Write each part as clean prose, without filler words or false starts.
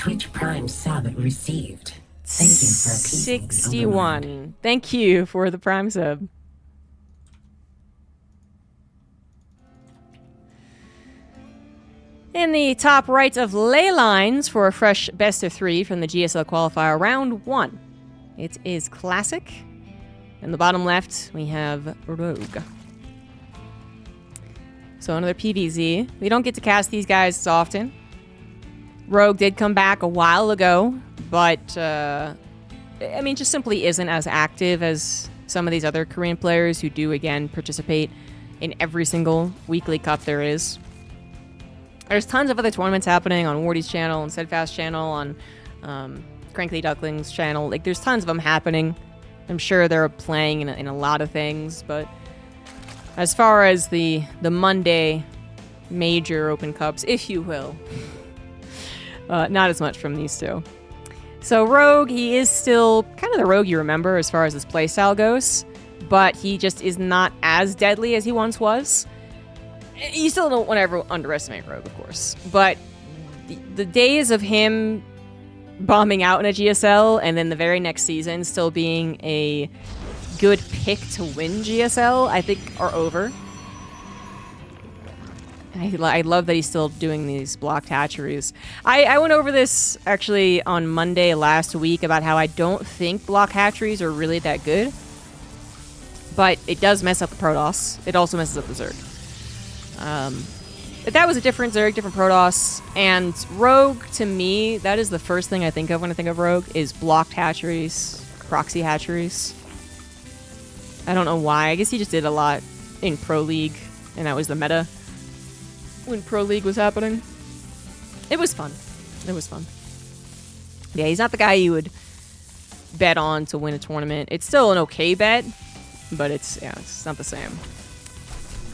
Twitch Prime sub received. Thank you for appeasing the 61. Thank you for the Prime sub. In the top right of ley lines for a fresh best of 3 from the GSL Qualifier round 1. It is Classic. In the bottom left, we have Rogue. So another PVZ. We don't get to cast these guys as often. Rogue did come back a while ago, but, I mean, just simply isn't as active as some of these other Korean players who do, again, participate in every single weekly cup there is. There's tons of other tournaments happening on Wardy's channel, and Steadfast channel, on Crankly Duckling's channel. Like, there's tons of them happening. I'm sure they're playing in a lot of things, but as far as the Monday major Open Cups, if you will, not as much from these two. So Rogue, he is still kind of the Rogue you remember as far as his playstyle goes, but he just is not as deadly as he once was. You still don't want to ever underestimate Rogue, of course, but the days of him bombing out in a GSL and then the very next season still being a good pick to win GSL, I think, are over. I love that he's still doing these blocked hatcheries. I went over this, actually, on Monday last week about how I don't think block hatcheries are really that good, but it does mess up the Protoss. It also messes up the Zerg. But that was a different Zerg, different Protoss, and Rogue, to me, that is the first thing I think of when I think of Rogue, is blocked hatcheries, proxy hatcheries. I don't know why. I guess he just did a lot in Pro League, and that was the meta when Pro League was happening. It was fun. It was fun. Yeah, he's not the guy you would bet on to win a tournament. It's still an okay bet, but it's not the same.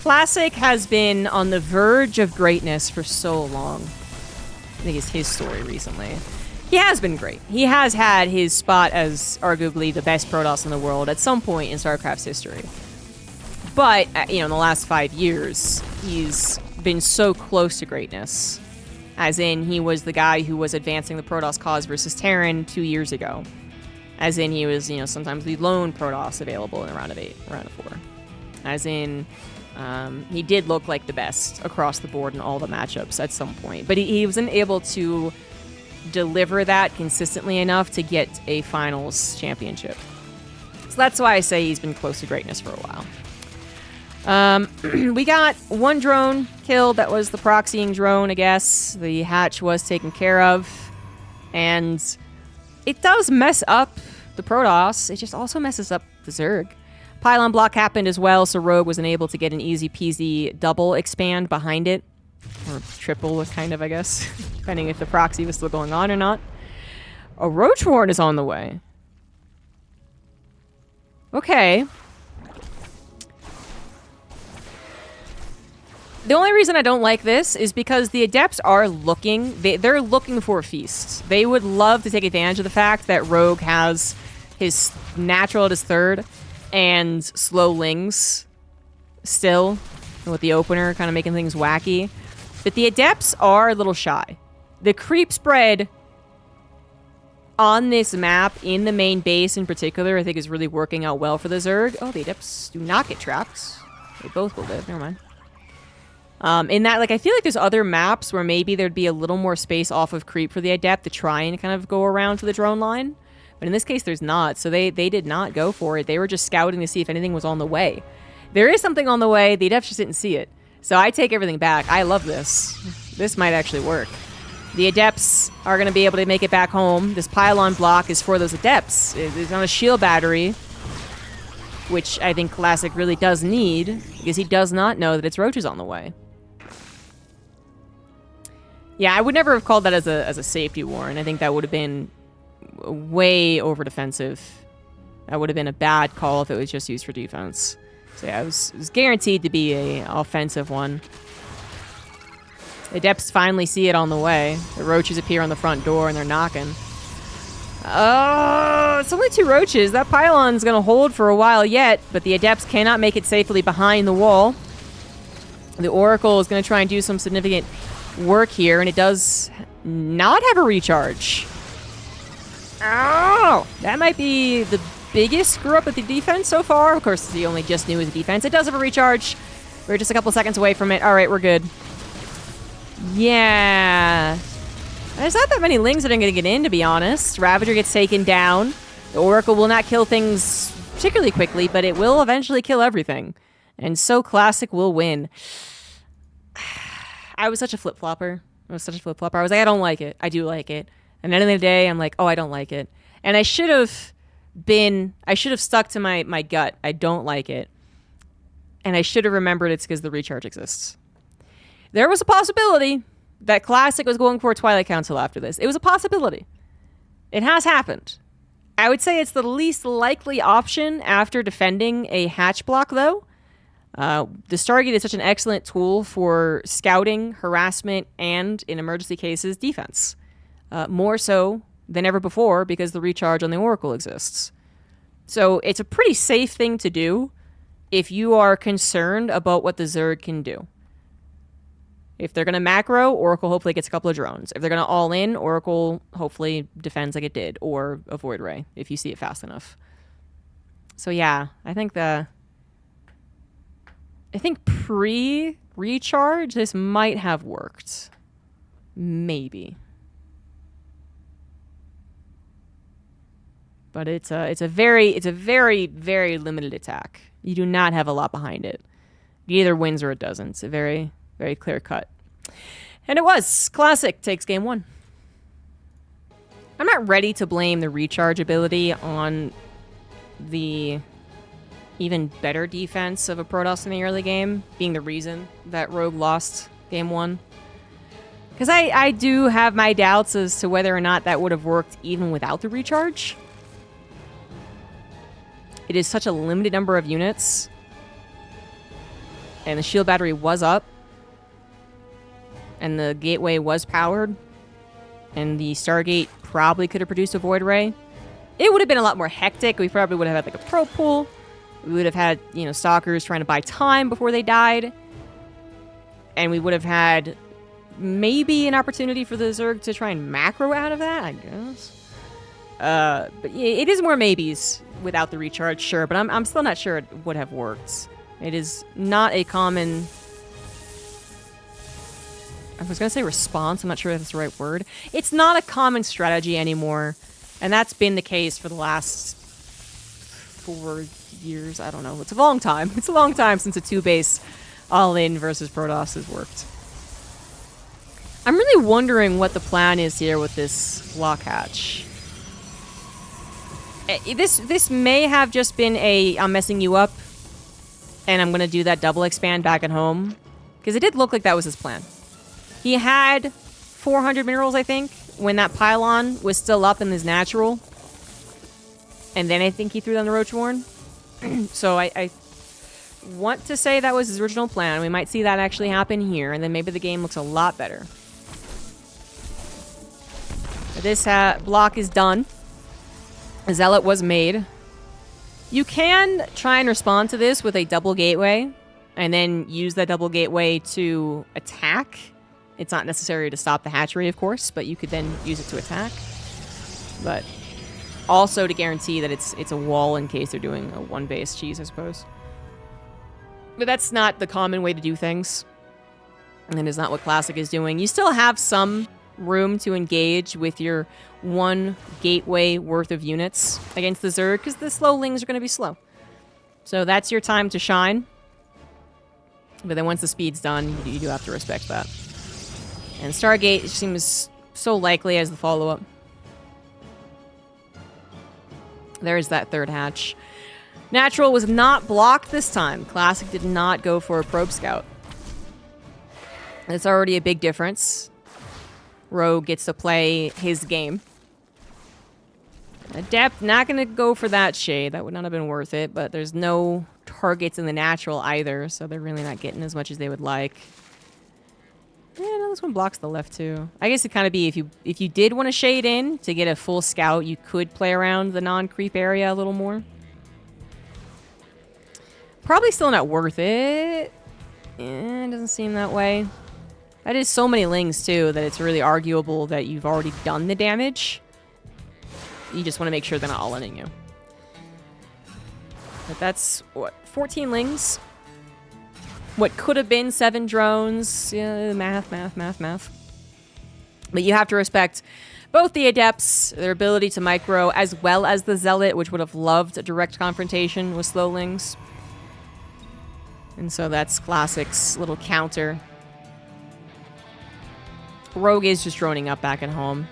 Classic has been on the verge of greatness for so long. I think it's his story recently. He has been great. He has had his spot as arguably the best Protoss in the world at some point in StarCraft's history. But, in the last 5 years, he's been so close to greatness. As in, he was the guy who was advancing the Protoss cause versus Terran 2 years ago. As in, he was, sometimes the lone Protoss available in a round of 8, round of 4. As in, he did look like the best across the board in all the matchups at some point. But he wasn't able to deliver that consistently enough to get a finals championship. So that's why I say he's been close to greatness for a while. We got one drone killed. That was the proxying drone, I guess. The hatch was taken care of. And it does mess up the Protoss. It just also messes up the Zerg. Pylon block happened as well, so Rogue wasn't able to get an easy peasy double expand behind it. Or triple, kind of, I guess. Depending if the proxy was still going on or not. A Roach Warren is on the way. Okay. The only reason I don't like this is because the Adepts are looking... They're looking for a feast. They would love to take advantage of the fact that Rogue has his natural at his third and slow lings still with the opener kind of making things wacky. But the Adepts are a little shy. The creep spread on this map, in the main base in particular, I think is really working out well for the Zerg. Oh, the Adepts do not get trapped. They both will live. Never mind. In that, I feel like there's other maps where maybe there'd be a little more space off of creep for the Adept to try and kind of go around to the drone line. But in this case, there's not. So they did not go for it. They were just scouting to see if anything was on the way. There is something on the way. The Adepts just didn't see it. So I take everything back. I love this. This might actually work. The Adepts are going to be able to make it back home. This pylon block is for those Adepts. It's on a shield battery, which I think Classic really does need, because he does not know that its Roaches on the way. Yeah, I would never have called that as a safety warren. I think that would have been way over defensive. That would have been a bad call if it was just used for defense. So yeah, it was guaranteed to be a offensive one. The Adepts finally see it on the way. The Roaches appear on the front door and they're knocking. Oh, it's only 2 Roaches. That pylon's gonna hold for a while yet, but the Adepts cannot make it safely behind the wall. The Oracle is going to try and do some significant work here, and it does not have a recharge. Oh! That might be the biggest screw up with the defense so far. Of course, he only just knew his defense. It does have a recharge. We're just a couple seconds away from it. All right, we're good. Yeah. There's not that many Lings that are going to get in, to be honest. Ravager gets taken down. The Oracle will not kill things particularly quickly, but it will eventually kill everything. And so Classic will win. I was such a flip-flopper. I was like, I don't like it. I do like it. And then at the end of the day, I'm like, oh, I don't like it. And I should have stuck to my gut. I don't like it. And I should have remembered it's because the recharge exists. There was a possibility that Classic was going for a Twilight Council after this. It was a possibility. It has happened. I would say it's the least likely option after defending a hatch block, though. The Stargate is such an excellent tool for scouting, harassment, and, in emergency cases, defense. More so than ever before because the recharge on the Oracle exists. So it's a pretty safe thing to do if you are concerned about what the Zerg can do. If they're going to macro, Oracle hopefully gets a couple of drones. If they're going to all in, Oracle hopefully defends like it did, or a Void Ray if you see it fast enough. So yeah, I think pre-recharge, this might have worked. Maybe. But it's a very, very limited attack. You do not have a lot behind it. It either wins or it doesn't. It's a very, very clear cut. And it was. Classic takes game 1. I'm not ready to blame the recharge ability on the even better defense of a Protoss in the early game being the reason that Rogue lost game 1. Because I do have my doubts as to whether or not that would have worked even without the recharge. It is such a limited number of units. And the shield battery was up. And the gateway was powered. And the Stargate probably could have produced a Void Ray. It would have been a lot more hectic. We probably would have had like a pro pool. We would have had, stalkers trying to buy time before they died. And we would have had maybe an opportunity for the Zerg to try and macro out of that, I guess. But it is more maybes without the recharge, sure. But I'm still not sure it would have worked. It is not a common... I was going to say response. I'm not sure if that's the right word. It's not a common strategy anymore. And that's been the case for the last 4 years. I don't know. It's a long time. It's a long time since a 2-base all-in versus Protoss has worked. I'm really wondering what the plan is here with this block hatch. This may have just been I'm messing you up, and I'm going to do that double expand back at home. Because it did look like that was his plan. He had 400 minerals, I think, when that pylon was still up in his natural. And then I think he threw down the Roachborn. So I want to say that was his original plan. We might see that actually happen here, and then maybe the game looks a lot better. This block is done. A Zealot was made. You can try and respond to this with a double gateway, and then use that double gateway to attack. It's not necessary to stop the hatchery, of course, but you could then use it to attack. But also to guarantee that it's a wall in case they're doing a 1-base cheese, I suppose. But that's not the common way to do things. And it's not what Classic is doing. You still have some room to engage with your 1 gateway worth of units against the Zerg, because the slow Lings are going to be slow. So that's your time to shine. But then once the speed's done, you do have to respect that. And Stargate seems so likely as the follow-up. There's that third hatch. Natural was not blocked this time. Classic did not go for a probe scout. That's already a big difference. Rogue gets to play his game. Adept, not going to go for that shade. That would not have been worth it, but there's no targets in the natural either, so they're really not getting as much as they would like. Yeah, no, this one blocks the left too. I guess it'd kind of be if you did want to shade in to get a full scout, you could play around the non-creep area a little more. Probably still not worth it. It doesn't seem that way. That is so many lings, too, that it's really arguable that you've already done the damage. You just want to make sure they're not all ending you. But that's, what, 14 lings? What could have been 7 drones? Yeah, math. But you have to respect both the Adepts, their ability to micro, as well as the Zealot, which would have loved a direct confrontation with slow lings. And so that's Classic's little counter. Rogue is just droning up back at home.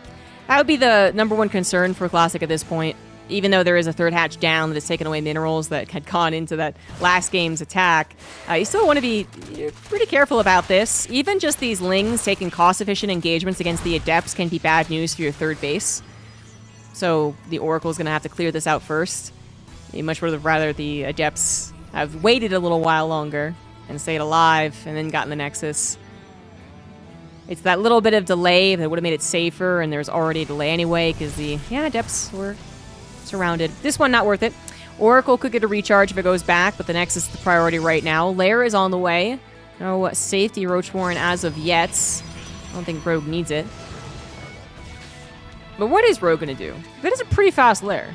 That would be the #1 concern for Classic at this point. Even though there is a third hatch down that has taken away minerals that had gone into that last game's attack, you still want to be pretty careful about this. Even just these lings taking cost-efficient engagements against the Adepts can be bad news for your third base. So the Oracle's going to have to clear this out first. You much would have rather the Adepts have waited a little while longer and stayed alive and then gotten the Nexus. It's that little bit of delay that would have made it safer, and there's already a delay anyway because the Adepts were surrounded. This one, not worth it. Oracle could get a recharge if it goes back, but the Nexus is the priority right now. Lair is on the way. No safety Roach Warren as of yet. I don't think Rogue needs it. But what is Rogue going to do? That is a pretty fast Lair.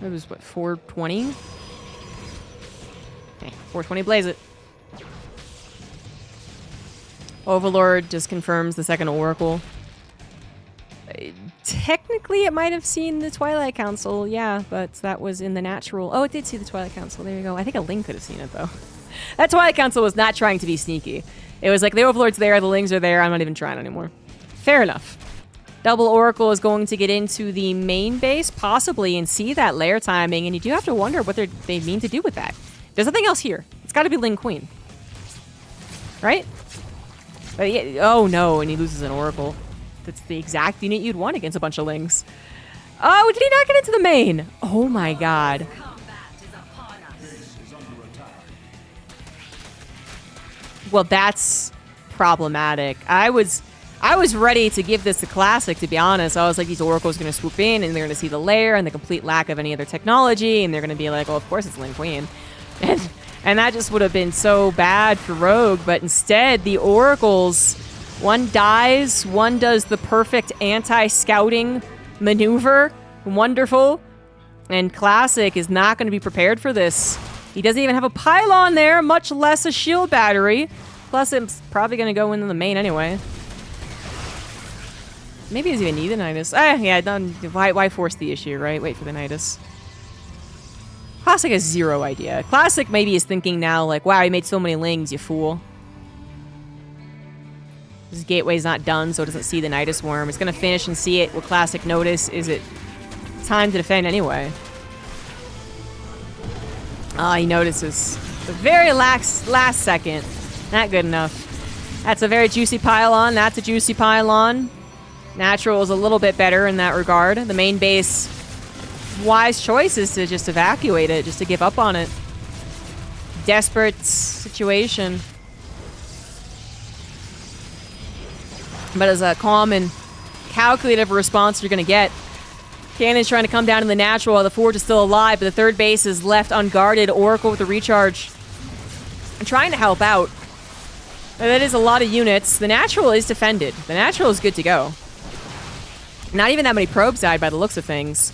It was, what, 420? Okay, 420, blaze it. Overlord just confirms the second Oracle. Technically, it might have seen the Twilight Council, yeah, but that was in the natural. Oh, it did see the Twilight Council. There you go. I think a Ling could have seen it, though. That Twilight Council was not trying to be sneaky. It was like, the Overlord's there, the Lings are there, I'm not even trying anymore. Fair enough. Double Oracle is going to get into the main base, possibly, and see that lair timing, and you do have to wonder what they mean to do with that. There's nothing else here. It's got to be Ling Queen. Right? But yeah, oh no, and he loses an Oracle. That's the exact unit you'd want against a bunch of Lings. Oh, did he not get into the main? Oh my god. Well, that's problematic. I was ready to give this to Classic, to be honest. I was like, these Oracles are going to swoop in, and they're going to see the lair and the complete lack of any other technology, and they're going to be like, oh, of course it's Ling Queen. And that just would have been so bad for Rogue, but instead, the Oracles, one dies, one does the perfect anti-scouting maneuver. Wonderful. And Classic is not going to be prepared for this. He doesn't even have a pylon there, much less a shield battery. Plus, it's probably going to go into the main anyway. Maybe he doesn't even need the Nidus. Yeah, why force the issue, right? Wait for the Nidus. Classic has zero idea. Classic maybe is thinking now, like, wow, you made so many Lings, you fool. This gateway's not done, so it doesn't see the Nidus Worm. It's going to finish and see it. Will Classic notice? Is it time to defend anyway? He notices. The very last second. Not good enough. That's a very juicy pylon. That's a juicy pylon. Natural is a little bit better in that regard. The main base, wise choice is to just evacuate it, just to give up on it. Desperate situation. But as a calm and calculative response you're going to get. Cannon's trying to come down in the natural while the Forge is still alive, but the third base is left unguarded. Oracle with the recharge. I'm trying to help out. That is a lot of units. The natural is defended. The natural is good to go. Not even that many probes died by the looks of things.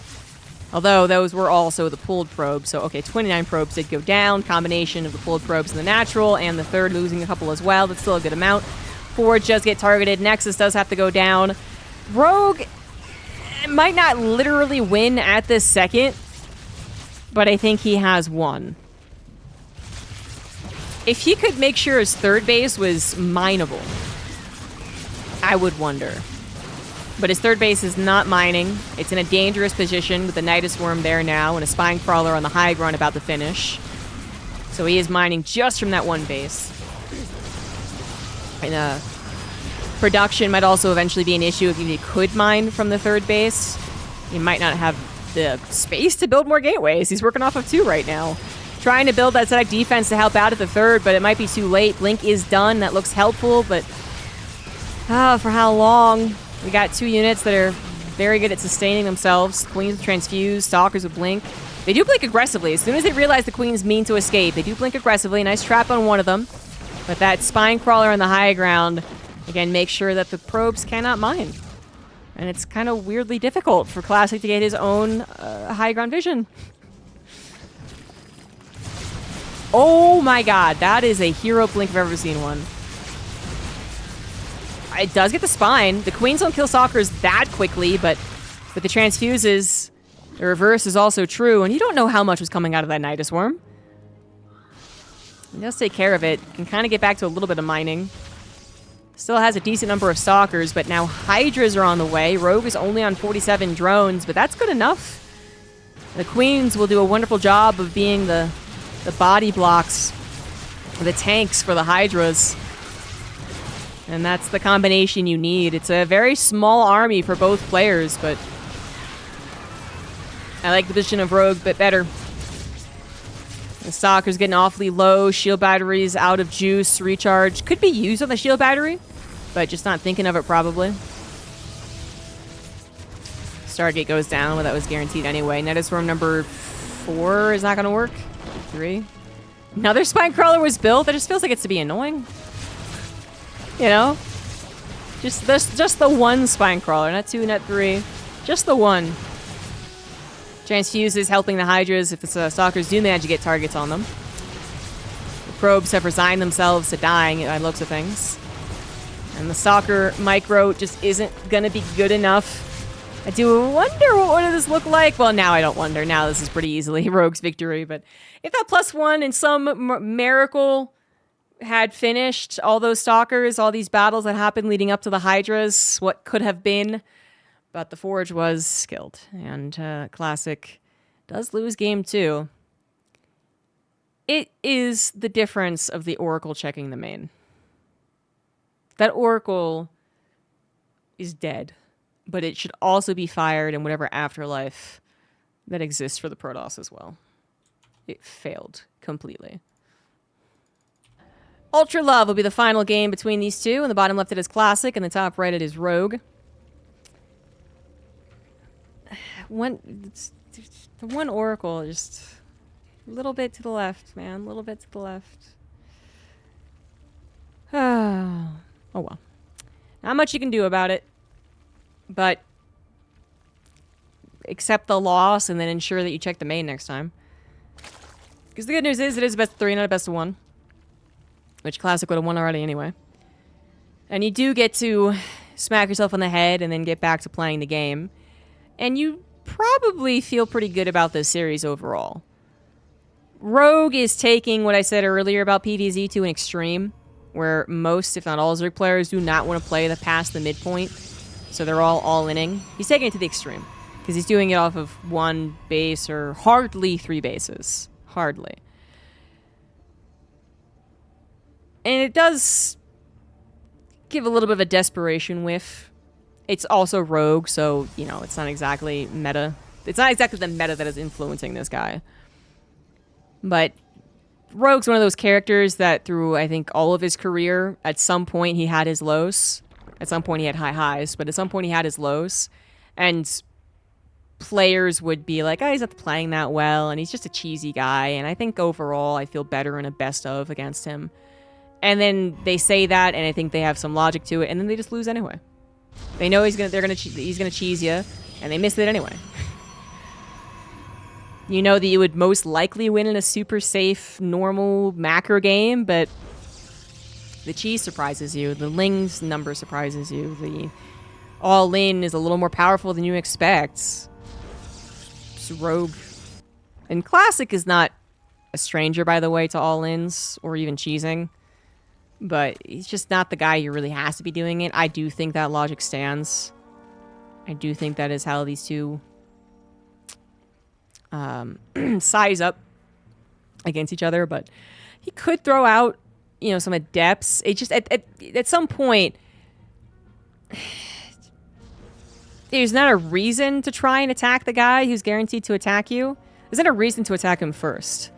Although those were also the pulled probes. So, okay, 29 probes did go down. Combination of the pulled probes and the natural, and the third losing a couple as well. That's still a good amount. Forge does get targeted. Nexus does have to go down. Rogue might not literally win at this second, but I think he has won. If he could make sure his third base was mineable, I would wonder. But his third base is not mining. It's in a dangerous position with the Nidus Worm there now and a Spine Crawler on the high ground about to finish. So he is mining just from that one base. And production might also eventually be an issue if he could mine from the third base. He might not have the space to build more gateways. He's working off of 2 right now. Trying to build that static defense to help out at the third, but it might be too late. Blink is done. That looks helpful, but for how long? We got 2 units that are very good at sustaining themselves. Queens with Transfuse, Stalkers with Blink. They do blink aggressively. As soon as they realize the queen's mean to escape, they do blink aggressively. Nice trap on one of them. But that spine crawler on the high ground, again, makes sure that the probes cannot mine. And it's kind of weirdly difficult for Classic to get his own high ground vision. Oh my god, that is a hero blink if I've ever seen one. It does get the spine. The queens don't kill stalkers that quickly, but with the transfuses, the reverse is also true, and you don't know how much was coming out of that Nidus Worm. It does take care of it. Can kind of get back to a little bit of mining. Still has a decent number of stalkers, but now Hydras are on the way. Rogue is only on 47 drones, but that's good enough. The queens will do a wonderful job of being the body blocks, the tanks for the Hydras. And that's the combination you need. It's a very small army for both players, but I like the position of Rogue a bit better. The Stalker's getting awfully low. Shield batteries out of juice. Recharge could be used on the shield battery, but just not thinking of it probably. Stargate goes down, but that was guaranteed anyway. Nidus Worm number 4 is not going to work. 3. Another spine crawler was built. That just feels like it's to be annoying. You know? Just the one spine crawler. Not 2, not 3. Just the one. Transfuse is helping the Hydras if the Stalkers do manage to get targets on them. The probes have resigned themselves to dying by looks of things. And the Stalker micro just isn't going to be good enough. I do wonder what does this look like? Well, now I don't wonder. Now this is pretty easily Rogue's victory. But if that +1 in some miracle had finished all those Stalkers, all these battles that happened leading up to the Hydras, what could have been? But the Forge was killed, and Classic does lose game 2. It is the difference of the Oracle checking the main. That Oracle is dead, but it should also be fired in whatever afterlife that exists for the Protoss as well. It failed completely. Ultra Love will be the final game between these two. In the bottom left it is Classic, and the top right it is Rogue. The one Oracle, just a little bit to the left, man. A little bit to the left. Oh well. Not much you can do about it. But accept the loss and then ensure that you check the main next time. Because the good news is it is a best of 3, not a best of 1. Which Classic would have won already anyway. And you do get to smack yourself on the head and then get back to playing the game. And you probably feel pretty good about this series overall. Rogue is taking what I said earlier about PvZ to an extreme, where most, if not all, Zerg players do not want to play past the midpoint, so they're all-inning. He's taking it to the extreme, because he's doing it off of 1 base, or hardly 3 bases. Hardly. And it does give a little bit of a desperation whiff. It's also Rogue, so, you know, it's not exactly meta. It's not exactly the meta that is influencing this guy. But Rogue's one of those characters that through, I think, all of his career, at some point he had his lows. At some point he had high highs, but at some point he had his lows. And players would be like, oh, he's not playing that well, and he's just a cheesy guy. And I think overall I feel better in a best of against him. And then they say that, and I think they have some logic to it, and then they just lose anyway. They know he's gonna cheese you, and they miss it anyway. You know that you would most likely win in a super safe, normal macro game, but the cheese surprises you. The Ling's number surprises you. The all-in is a little more powerful than you expect. It's Rogue. And Classic is not a stranger, by the way, to all-ins or even cheesing. But he's just not the guy who really has to be doing it. I do think that logic stands. I do think that is how these two size up against each other. But he could throw out, you know, some adepts. It just, at some point, there's not a reason to try and attack the guy who's guaranteed to attack you. There's not a reason to attack him first.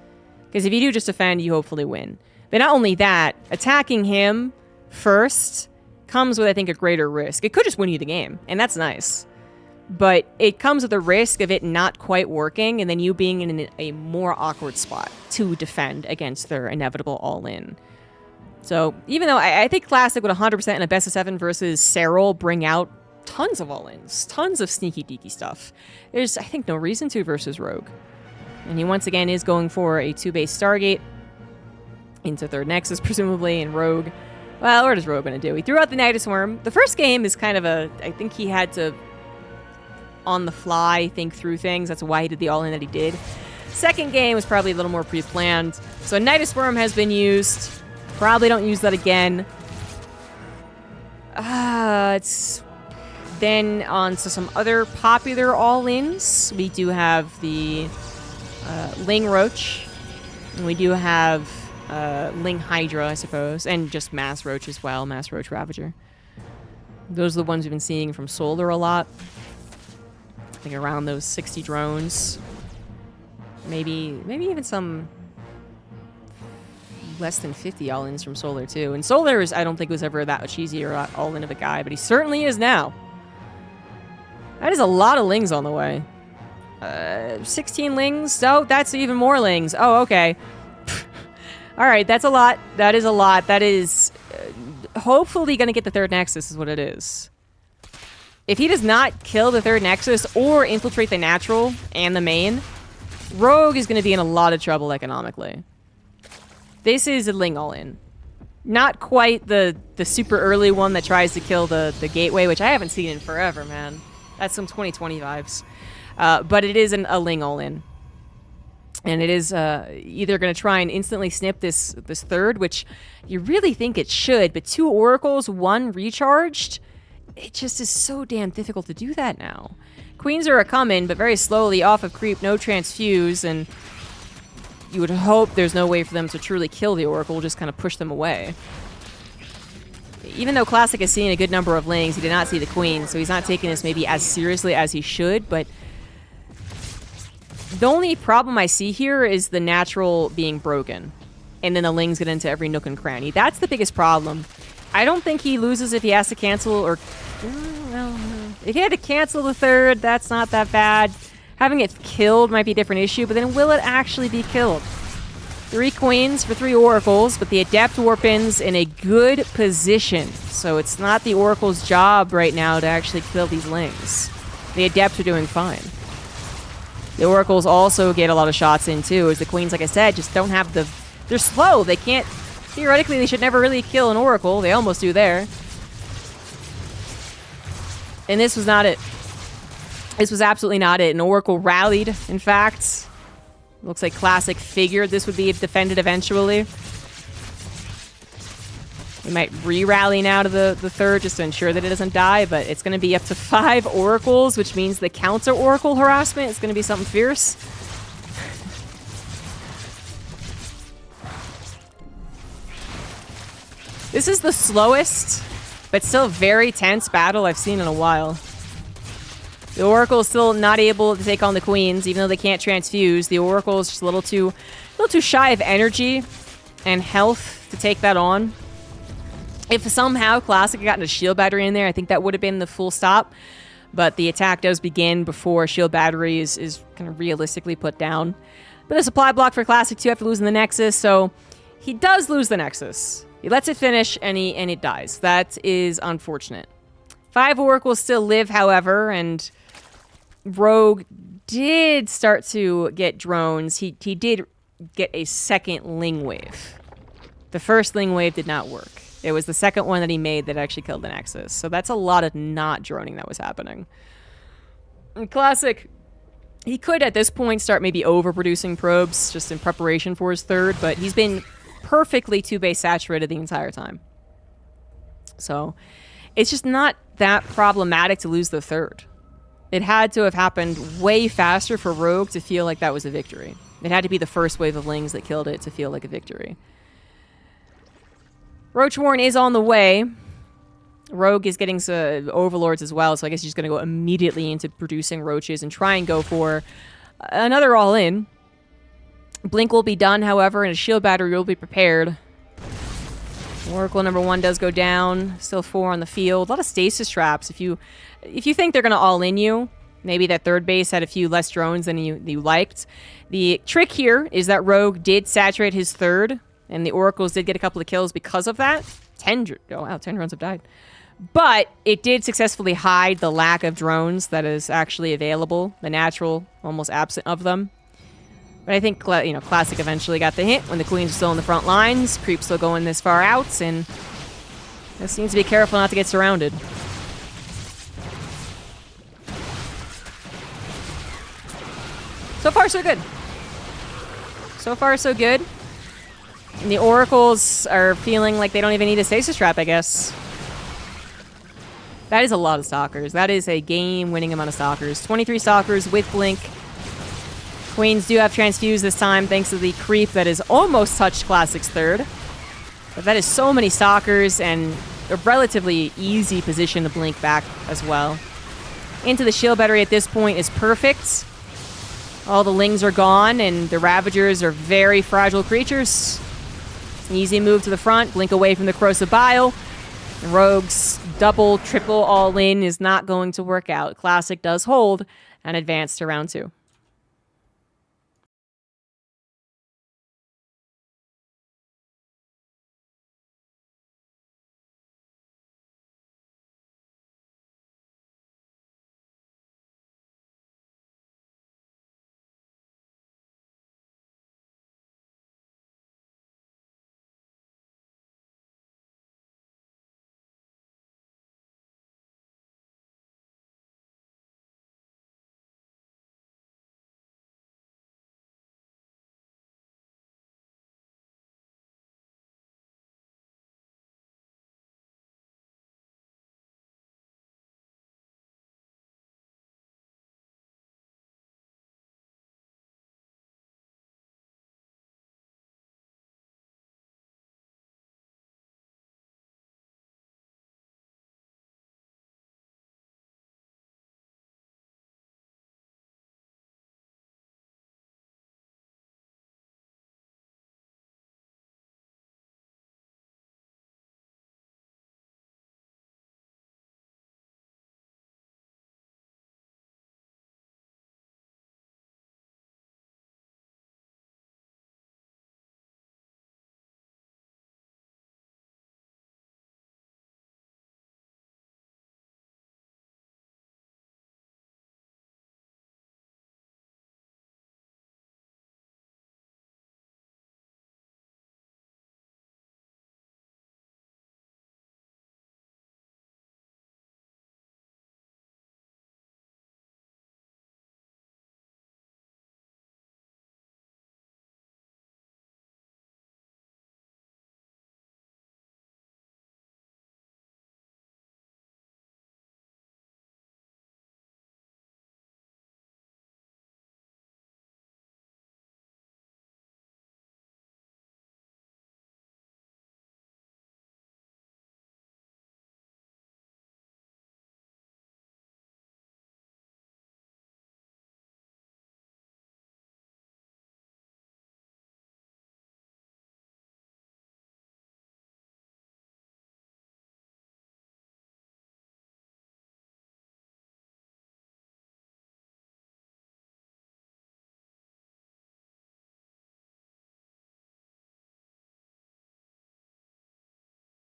Because if you do just defend, you hopefully win. But not only that, attacking him first comes with, I think, a greater risk. It could just win you the game, and that's nice. but it comes with the risk of it not quite working and then you being in a more awkward spot to defend against their inevitable all-in. So even though I think Classic would 100% in a best of 7 versus Serral bring out tons of all-ins, tons of sneaky deaky stuff, there's, I think, no reason to versus Rogue. And he once again is going for a 2-base Stargate into 3rd Nexus, presumably, and Rogue. Well, what is Rogue going to do? He threw out the Nidus Worm. The first game is kind of I think he had to, on the fly, think through things. That's why he did the all-in that he did. Second game was probably a little more pre-planned. So Nidus Worm has been used. Probably don't use that again. It's then on to some other popular all-ins. We do have the Ling Roach. And we do have Ling Hydra, I suppose. And just Mass Roach as well. Mass Roach Ravager. Those are the ones we've been seeing from Solar a lot. I think around those 60 drones. Maybe even some less than 50 all-ins from Solar, too. And Solar, I don't think was ever that cheesy or all-in of a guy, but he certainly is now. That is a lot of Lings on the way. 16 Lings? Oh, that's even more Lings. Oh, okay. Alright, that's a lot. That is a lot. That is hopefully going to get the 3rd Nexus is what it is. If he does not kill the 3rd Nexus or infiltrate the Natural and the main, Rogue is going to be in a lot of trouble economically. This is a Ling all-in. Not quite the super early one that tries to kill the Gateway, which I haven't seen in forever, man. That's some 2020 vibes. But it is a Ling all-in. And it is either going to try and instantly snip this 3rd, which you really think it should, but 2 Oracles, 1 recharged, it just is so damn difficult to do that now. Queens are a-coming, but very slowly, off of creep, no transfuse, and you would hope there's no way for them to truly kill the Oracle, just kind of push them away. Even though Classic has seen a good number of Lings, he did not see the Queen, so he's not taking this maybe as seriously as he should, but the only problem I see here is the Natural being broken, and then the Lings get into every nook and cranny. That's the biggest problem. I don't think he loses if he has to cancel, or well, if he had to cancel the 3rd, that's not that bad. Having it killed might be a different issue, but then will it actually be killed? 3 Queens for 3 Oracles, but the Adept Warpin's in a good position. So it's not the Oracle's job right now to actually kill these Lings. The Adepts are doing fine. The Oracles also get a lot of shots in too, as the Queens, like I said, just don't have the... They're slow. They can't... Theoretically, they should never really kill an Oracle. They almost do there. And this was not it. This was absolutely not it. An Oracle rallied, in fact. Looks like Classic figured this would be defended eventually. We might re-rally now to the 3rd just to ensure that it doesn't die, but it's going to be up to 5 Oracles, which means the counter-Oracle harassment is going to be something fierce. This is the slowest, but still very tense battle I've seen in a while. The Oracle is still not able to take on the Queens, even though they can't transfuse. The Oracle is just a little too shy of energy and health to take that on. If somehow Classic had gotten a shield battery in there, I think that would have been the full stop. But the attack does begin before shield battery is kind of realistically put down. But a supply block for Classic too after losing the Nexus, so he does lose the Nexus. He lets it finish and it dies. That is unfortunate. 5 Oracles still live, however, and Rogue did start to get drones. He did get a second Ling wave. The first Ling wave did not work. It was the second one that he made that actually killed the Nexus. So that's a lot of not droning that was happening. In Classic, he could at this point start maybe overproducing probes just in preparation for his 3rd, but he's been perfectly 2-base saturated the entire time. So it's just not that problematic to lose the 3rd. It had to have happened way faster for Rogue to feel like that was a victory. It had to be the first wave of Lings that killed it to feel like a victory. Roach Warren is on the way. Rogue is getting some Overlords as well, so I guess he's going to go immediately into producing Roaches and try and go for another all-in. Blink will be done, however, and a shield battery will be prepared. Oracle number 1 does go down. Still 4 on the field. A lot of stasis traps. If you think they're going to all-in you, Maybe that third base had a few less drones than you liked. The trick here is that Rogue did saturate his third, and the Oracles did get a couple of kills because of that. 10 drones have died. But it did successfully hide the lack of drones that is actually available, the natural, almost absent of them. But I think, Classic eventually got the hint when the Queens are still in the front lines. Creep's still going this far out, and just needs to be careful not to get surrounded. So far, so good. So far, so good. And the Oracles are feeling like they don't even need a stasis trap, I guess. That is a lot of Stalkers. That is a game-winning amount of Stalkers. 23 Stalkers with Blink. Queens do have Transfuse this time, thanks to the creep that has almost touched Classic's third. But that is so many Stalkers, and a relatively easy position to Blink back as well. Into the shield battery at this point is perfect. All the Lings are gone, and the Ravagers are very fragile creatures. Easy move to the front, Blink away from the Corrosive Bile. Rogue's double, triple all-in is not going to work out. Classic does hold and advance to round 2.